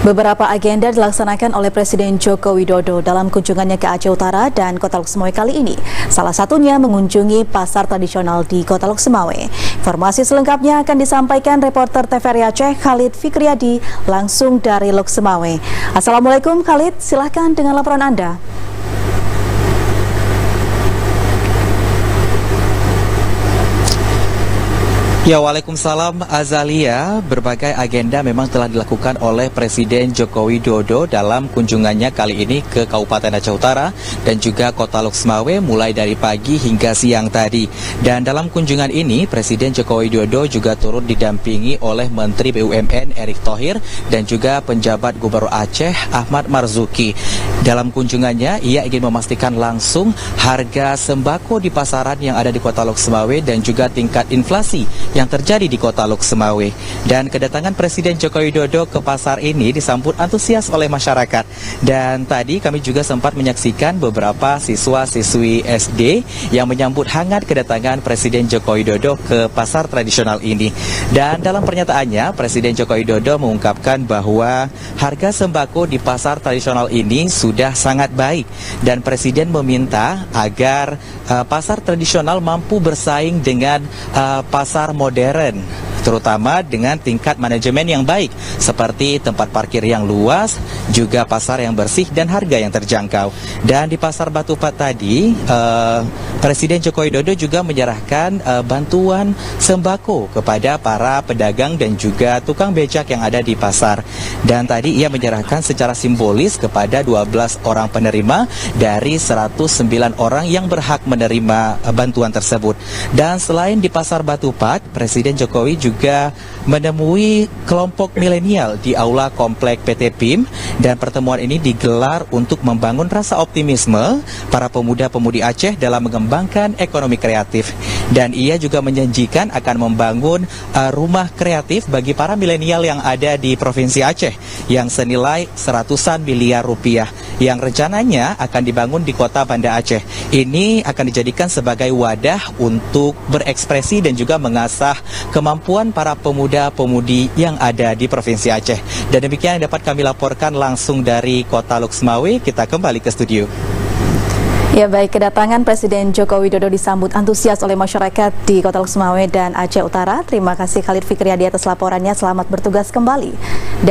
Beberapa agenda dilaksanakan oleh Presiden Joko Widodo dalam kunjungannya ke Aceh Utara dan Kota Lok Sumawe kali ini. Salah satunya mengunjungi pasar tradisional di Kota Lok Sumawe. Informasi selengkapnya akan disampaikan reporter TVRI Aceh Khalid Fikriadi langsung dari Lok Sumawe. Assalamualaikum Khalid, silahkan dengan laporan Anda. Ya, waalaikumsalam Azalia. Berbagai agenda memang telah dilakukan oleh Presiden Joko Widodo dalam kunjungannya kali ini ke Kabupaten Aceh Utara dan juga Kota Lok Sumawe mulai dari pagi hingga siang tadi. Dan dalam kunjungan ini Presiden Joko Widodo juga turut didampingi oleh Menteri BUMN Erick Thohir dan juga penjabat Gubernur Aceh Ahmad Marzuki. Dalam kunjungannya ia ingin memastikan langsung harga sembako di pasaran yang ada di Kota Lok Sumawe dan juga tingkat inflasi yang terjadi di Kota Lok Sumawe. Dan kedatangan Presiden Joko Widodo ke pasar ini disambut antusias oleh masyarakat. Dan tadi kami juga sempat menyaksikan beberapa siswa-siswi SD yang menyambut hangat kedatangan Presiden Joko Widodo ke pasar tradisional ini. Dan dalam pernyataannya, Presiden Joko Widodo mengungkapkan bahwa harga sembako di pasar tradisional ini sudah sangat baik. Dan Presiden meminta agar pasar tradisional mampu bersaing dengan pasar modern, terutama dengan tingkat manajemen yang baik, seperti tempat parkir yang luas, juga pasar yang bersih dan harga yang terjangkau. Dan di pasar Batupat tadi, Presiden Joko Widodo juga menyerahkan bantuan sembako kepada para pedagang dan juga tukang becak yang ada di pasar. Dan tadi ia menyerahkan secara simbolis kepada 12 orang penerima dari 109 orang yang berhak menerima bantuan tersebut. Dan selain di pasar Batupat, Presiden Jokowi juga menemui kelompok milenial di aula komplek PT PIM, dan pertemuan ini digelar untuk membangun rasa optimisme para pemuda-pemudi Aceh dalam mengembangkan ekonomi kreatif. Dan ia juga menjanjikan akan membangun rumah kreatif bagi para milenial yang ada di Provinsi Aceh yang senilai seratusan miliar rupiah yang rencananya akan dibangun di kota Banda Aceh. Ini akan dijadikan sebagai wadah untuk berekspresi dan juga mengasah kemampuan para pemuda-pemudi yang ada di Provinsi Aceh. Dan demikian yang dapat kami laporkan langsung dari Kota Lok Sumawe. Kita kembali ke studio. Ya baik, kedatangan Presiden Joko Widodo disambut antusias oleh masyarakat di Kota Lok Sumawe dan Aceh Utara. Terima kasih Khalid Fikriadi atas laporannya. Selamat bertugas kembali.